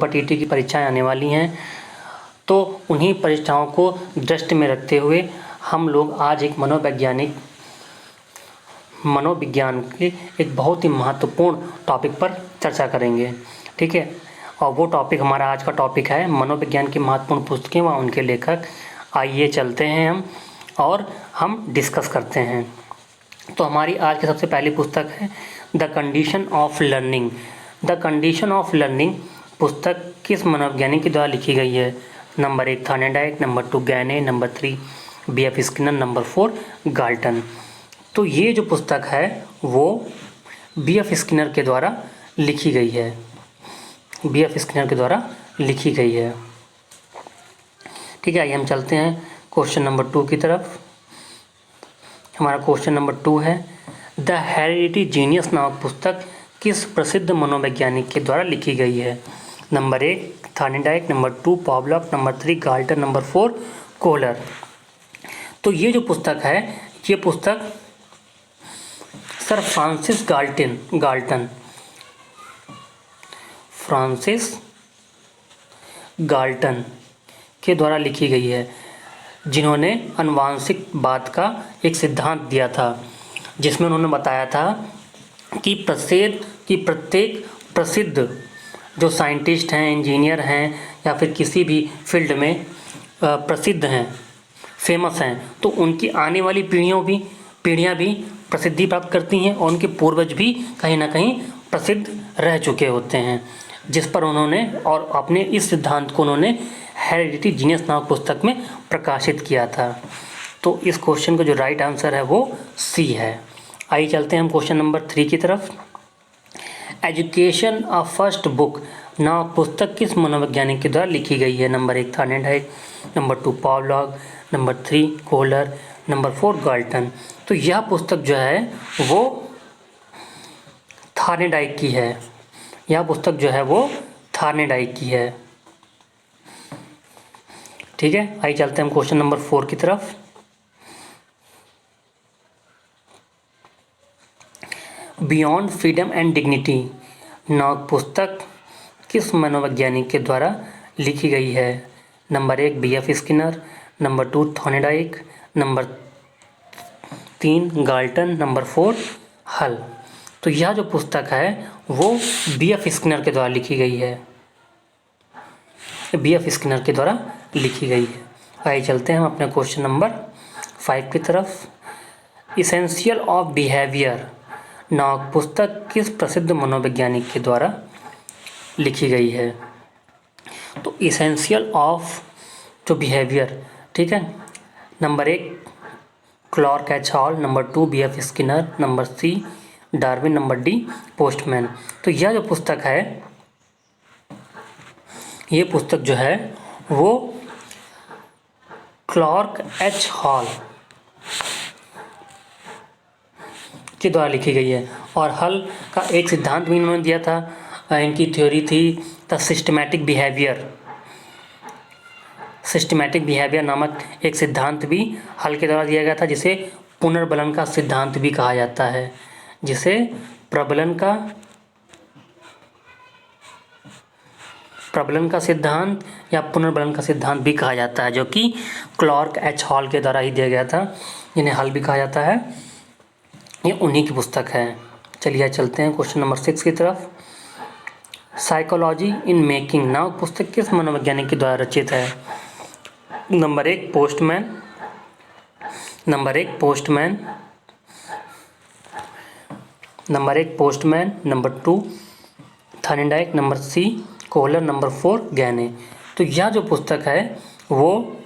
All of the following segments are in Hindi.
टीटी की परीक्षाएं आने वाली हैं, तो उन्हीं परीक्षाओं को दृष्टि में रखते हुए हम लोग आज एक मनोविज्ञान के एक बहुत ही महत्वपूर्ण टॉपिक पर चर्चा करेंगे। ठीक है, और वो टॉपिक हमारा आज का टॉपिक है मनोविज्ञान की महत्वपूर्ण पुस्तकें व उनके लेखक। आइए चलते हैं हम और हम डिस्कस करते हैं। तो हमारी आज की सबसे पहली पुस्तक है the condition of learning. The condition of learning पुस्तक किस मनोवैज्ञानिक के द्वारा लिखी गई है? Number 1 Thorndike, number 2 Gagne, number 3 B.F. Skinner, number 4 Galton. तो ये जो पुस्तक है वो B.F. स्किनर के द्वारा लिखी गई है। B.F. स्किनर के द्वारा लिखी गई है। ठीक है, आइए हम चलते हैं क्वेश्चन नंबर 2 की तरफ। हमारा क्वेश्चन नंबर 2 है द हेरिडिटी जीनियस नामक पुस्तक किस प्रसिद्ध मनोवैज्ञानिक के द्वारा लिखी गई है? Number 1 Thorndike, number 2 Pavlov, number 3 Galton, number 4 Kohler. तो ये जो पुस्तक है, ये पुस्तक सर फ्रांसिस गाल्टन के द्वारा लिखी गई है, जिन्होंने आनुवांशिकवाद का एक सिद्धांत दिया था, जिसमें उन्होंने बताया था कि प्रत्येक प्रसिद्ध जो साइंटिस्ट हैं, इंजीनियर हैं या फिर किसी भी फील्ड में प्रसिद्ध हैं, फेमस हैं, तो उनकी आने वाली पीढ़ियाँ भी प्रसिद्धि प्राप्त करती हैं और उनके पूर्वज भी कहीं ना कहीं प्रसिद्ध रह चुके होते हैं, जिस पर उन्होंने और अपने इस सिद्धांत को उन्होंने हेरिडिटी जीनियस नामक पुस्तक में प्रकाशित किया था। तो इस क्वेश्चन का जो राइट आंसर है वो सी है। आइए चलते हैं हम क्वेश्चन नंबर 3 की तरफ। एजुकेशन अ फर्स्ट बुक नामक पुस्तक किस मनोवैज्ञानिक के द्वारा लिखी गई है? Number 1 Thorndike, number 2 Pavlov, number 3 Kohler, number 4 Galton. तो यह पुस्तक जो है वो थार्नेडाइक की है। यह पुस्तक जो है वो थार्नेडाइक की है। ठीक है, आइए चलते हैं हम क्वेश्चन नंबर 4 की तरफ। बियॉन्ड फ्रीडम एंड डिग्निटी नामक पुस्तक किस मनोवैज्ञानिक के द्वारा लिखी गई है? Number 1 B.F. Skinner, number 2 Thorndike, number 3 Galton, number 4 Hull. तो यह जो पुस्तक है वो B.F. स्किनर के द्वारा लिखी गई है। B.F. स्किनर के द्वारा लिखी गई है। आइए चलते हैं हम अपने क्वेश्चन नंबर 5 की तरफ। इसेंशियल ऑफ बिहेवियर नामक पुस्तक किस प्रसिद्ध मनोवैज्ञानिक के द्वारा लिखी गई है? तो इसेंशियल ऑफ जो बिहेवियर, ठीक है, number 1 Clark H hall, number 2 B.F. Skinner, number C Darwin, number D Postman. तो यह जो पुस्तक है, ये पुस्तक जो है वो क्लार्क एच हॉल के द्वारा लिखी गई है। और हल का एक सिद्धांत भी इन्होंने दिया था। इनकी थ्योरी थी द सिस्टमैटिक बिहेवियर नामक एक सिद्धांत भी हल के द्वारा दिया गया था, जिसे पुनर्बलन का सिद्धांत भी कहा जाता है, जिसे प्रबलन का सिद्धांत या पुनर्बलन का सिद्धांत भी कहा जाता है, जो कि क्लार्क एच हॉल के द्वारा ही दिया गया था, जिन्हें हल भी कहा जाता है। ये उन्हीं की पुस्तक है। चलिए चलते हैं क्वेश्चन नंबर 6 की तरफ। साइकोलॉजी इन मेकिंग नामक पुस्तक किस मनोवैज्ञानिक के द्वारा रचित है? Number 1 Postman, number 2 Thorndike, number C Kohler, number 4 Gagne. तो यह जो पुस्तक है वो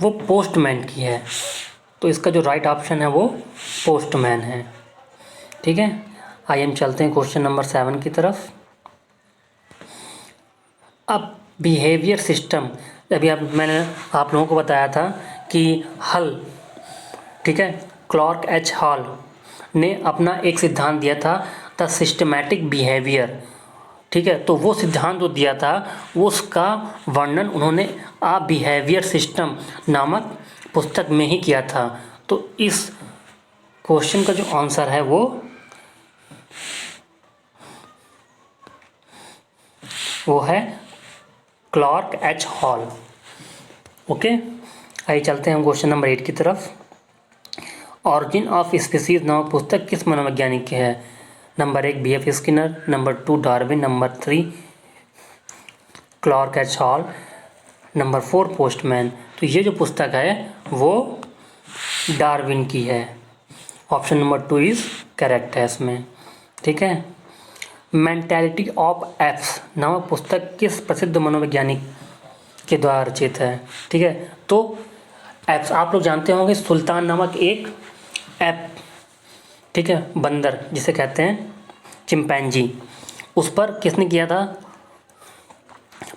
पोस्टमैन की है। तो इसका जो राइट ऑप्शन है वो पोस्टमैन है। ठीक है, आइए हम चलते हैं क्वेश्चन नंबर 7 की तरफ। अब बिहेवियर सिस्टम, अभी मैंने आप लोगों को बताया था कि हल, ठीक है, क्लार्क एच हॉल ने अपना एक सिद्धांत दिया था द सिस्टमैटिक बिहेवियर। ठीक है, तो वो सिद्धांत जो दिया था उसका वर्णन उन्होंने आ बिहेवियर सिस्टम नामक पुस्तक में ही किया था। तो इस क्वेश्चन का जो आंसर है वो वो है क्लार्क एच हॉल। ओके, आइए चलते हैं हम क्वेश्चन नंबर 8 की तरफ। ऑरिजिन ऑफ स्पीसीज नामक पुस्तक किस मनोवैज्ञानिक की है? Number 1 B F Skinner, number 2 Darwin, number 3 Clark H hall, number 4 Postman. तो ये जो पुस्तक है वो डार्विन की है। ऑप्शन नंबर 2 इज करेक्ट है इसमें। ठीक है। मेंटालिटी ऑफ एप्स नामक पुस्तक किस प्रसिद्ध मनोवैज्ञानिक के द्वारा रचित है? ठीक है, तो एप्स आप लोग जानते होंगे, सुल्तान नामक एक ऐप, ठीक है, बंदर जिसे कहते हैं चिंपैंजी, उस पर किसने किया था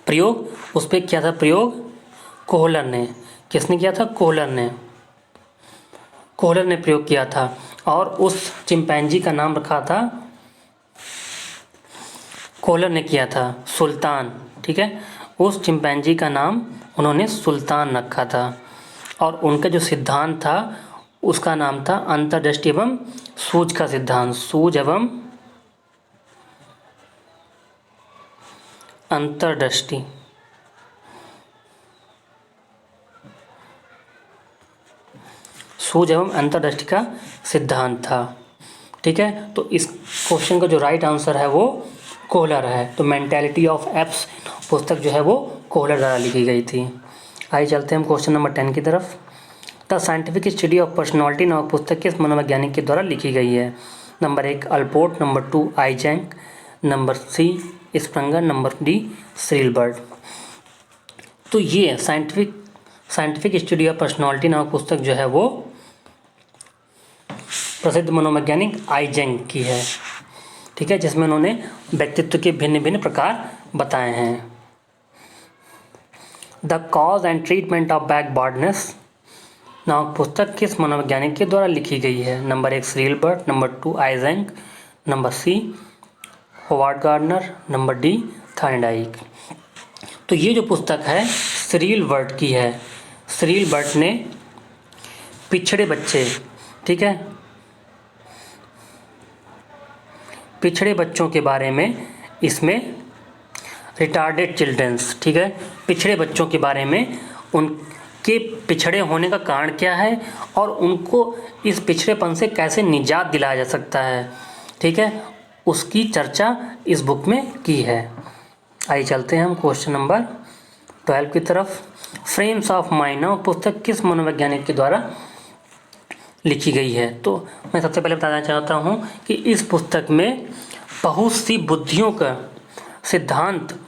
प्रयोग? उस पर किया था प्रयोग कोहलर ने। किसने किया था? कोहलर ने। कोहलर ने प्रयोग किया था और उस चिंपैंजी का नाम रखा था, कोहलर ने किया था सुल्तान। ठीक है, उस चिंपैंजी का नाम उन्होंने सुल्तान रखा था और उनका जो सिद्धांत था उसका नाम था अंतर्दृष्टि एवं सूझ का सिद्धांत। सूझ एवं अंतर्दृष्टि। सूझ एवं अंतर्दृष्टि का सिद्धांत था। ठीक है, तो इस क्वेश्चन का जो राइट आंसर है वो कोहलर है। तो मेंटालिटी ऑफ एप्स पुस्तक जो है वो कोहलर द्वारा लिखी गई थी। आइए चलते हैं हम क्वेश्चन नंबर 10 की तरफ। The scientific study of personality नामक पुस्तक किस मनोवैज्ञानिक के द्वारा लिखी गई है? Number 1 Allport, number 2 Isaac, number C Spranger, number D Cyril Burt. तो ये साइंटिफिक स्टडी ऑफ पर्सनालिटी नामक पुस्तक जो है वो प्रसिद्ध मनोवैज्ञानिक आइजैक की है। ठीक है, जिसमें उन्होंने व्यक्तित्व के भिन्न भिन्न प्रकार बताए हैं। The cause and treatment of backwardness नामक पुस्तक किस मनोवैज्ञानिक के द्वारा लिखी गई है? Number 1 Cyril Burt, number 2 Isaac, number C Howard Gardner, number D Thorndike. तो ये जो पुस्तक है सीलबर्ट की है। सीलबर्ट ने पिछड़े बच्चे, ठीक है, पिछड़े बच्चों के बारे में इसमें रिटार्डेड चिल्ड्रंस, ठीक है, पिछड़े बच्चों के बारे में उनके पिछड़े होने का कारण क्या है और उनको इस पिछड़ेपन से कैसे निजात दिलाया जा सकता है, ठीक है, उसकी चर्चा इस बुक में की है। आइए चलते हैं हम क्वेश्चन नंबर 12 की तरफ। फ्रेम्स ऑफ माइंड पुस्तक किस मनोवैज्ञानिक के द्वारा लिखी गई है? तो मैं सबसे पहले बताना चाहता हूँ कि इस पुस्तक में बहुत सी बुद्धियों का सिद्धांत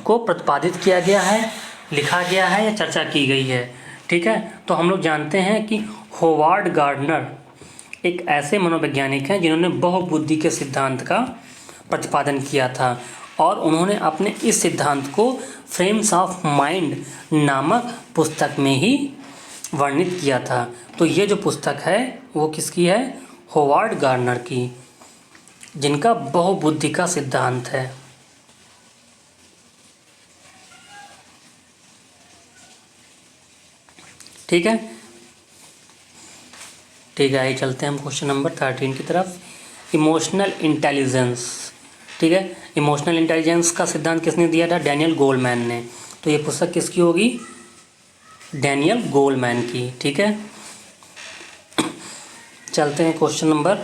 को प्रतिपादित किया गया है, लिखा गया है या चर्चा की गई है। ठीक है, तो हम लोग जानते हैं कि होवार्ड गार्डनर एक ऐसे मनोवैज्ञानिक हैं जिन्होंने बहुबुद्धि के सिद्धांत का प्रतिपादन किया था और उन्होंने अपने इस सिद्धांत को फ्रेम्स ऑफ माइंड नामक पुस्तक में ही वर्णित किया था। तो ये जो पुस्तक है वो किसकी है? होवार्ड गार्डनर की, जिनका बहुबुद्धि का सिद्धांत है। ठीक है, ठीक है, आइए चलते हैं हम क्वेश्चन नंबर 13 की तरफ। इमोशनल इंटेलिजेंस, ठीक है, इमोशनल इंटेलिजेंस का सिद्धांत किसने दिया था? डैनियल गोलमैन ने। तो ये पुस्तक किसकी होगी? डैनियल गोलमैन की। ठीक है, चलते हैं क्वेश्चन नंबर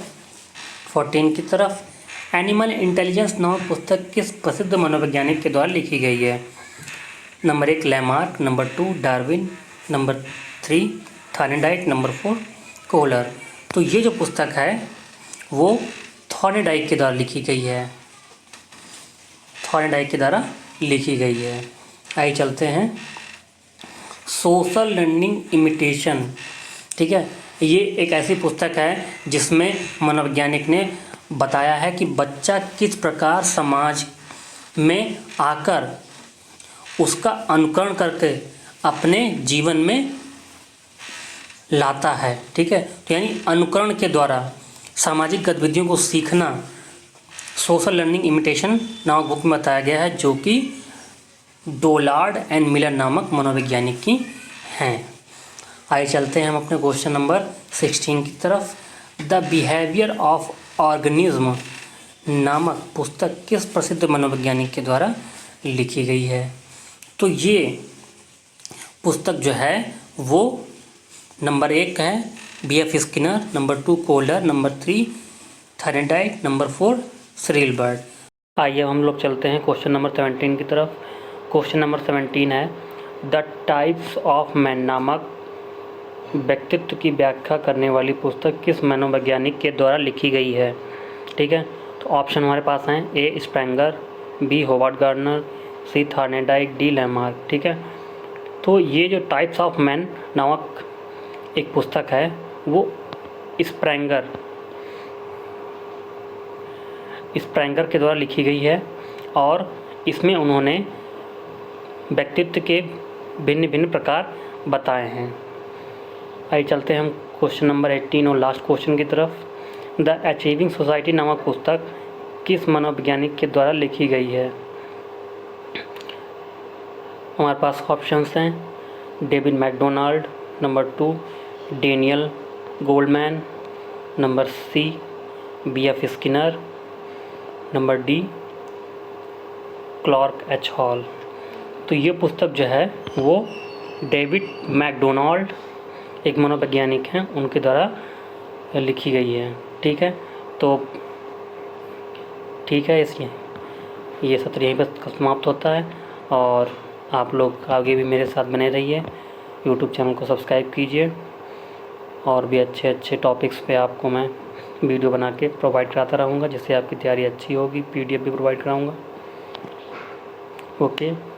14 की तरफ। एनिमल इंटेलिजेंस नामक पुस्तक किस प्रसिद्ध मनोवैज्ञानिक के द्वारा लिखी गई है? Number 1 Lamarck, number 2 Darwin, number 3 Thorndike, number 4 Kohler. तो ये जो पुस्तक है वो थॉर्नडाइक के द्वारा लिखी गई है, थॉर्नडाइक के द्वारा लिखी गई है। आइए चलते हैं सोशल लर्निंग इमिटेशन। ठीक है, ये एक ऐसी पुस्तक है जिसमें मनोवैज्ञानिक ने बताया है कि बच्चा किस प्रकार समाज में आकर उसका अनुकरण करके अपने जीवन में लाता है। ठीक है, तो यानी अनुकरण के द्वारा सामाजिक गतिविधियों को सीखना सोशल लर्निंग इमिटेशन नामक बुक में बताया गया है, जो कि डोलार्ड एंड मिलर नामक मनोवैज्ञानिक की हैं। आइए चलते हैं हम अपने क्वेश्चन नंबर 16 की तरफ। द बिहेवियर ऑफ ऑर्गेनिज्म नामक पुस्तक किस प्रसिद्ध मनोवैज्ञानिक के द्वारा लिखी गई है। तो ये पुस्तक जो है वो नंबर 1 है B.F. स्किनर, नंबर 2 कोल्डर, नंबर 3 थर्नेडाइट, नंबर 4 श्रीलबर्ट। आइए हम लोग चलते हैं क्वेश्चन नंबर 17 की तरफ। क्वेश्चन नंबर 17 है द टाइप्स ऑफ मैन नामक व्यक्तित्व की व्याख्या करने वाली पुस्तक किस मनोवैज्ञानिक के द्वारा लिखी गई है। ठीक है, तो ऑप्शन हमारे पास हैं A. Spranger, B. Howard Gardner, C. Thorndike, D. Lamarck. ठीक है, तो ये जो टाइप्स ऑफ मैन नामक एक पुस्तक है वो स्प्रेंगर के द्वारा लिखी गई है और इसमें उन्होंने व्यक्तित्व के भिन्न भिन्न प्रकार बताए हैं। आइए चलते हैं हम क्वेश्चन नंबर 18 और लास्ट क्वेश्चन की तरफ। द अचीविंग सोसाइटी नामक पुस्तक किस मनोवैज्ञानिक के द्वारा लिखी गई है। हमारे पास ऑप्शंस हैं David McDonald, number 2 Daniel Goldman, number C B.F. Skinner, number D Clark H. Hall. तो ये पुस्तक जो है वो डेविड मैकडोनाल्ड एक मनोवैज्ञानिक हैं उनके द्वारा लिखी गई है। ठीक है, तो ठीक है, इसलिए ये सत्र यहीं पर समाप्त होता है और आप लोग आगे भी मेरे साथ बने रहिए। यूट्यूब चैनल को सब्सक्राइब कीजिए और भी अच्छे अच्छे टॉपिक्स पे आपको मैं वीडियो बना के प्रोवाइड कराता रहूँगा, जिससे आपकी तैयारी अच्छी होगी। PDF भी प्रोवाइड कराऊँगा। ओके।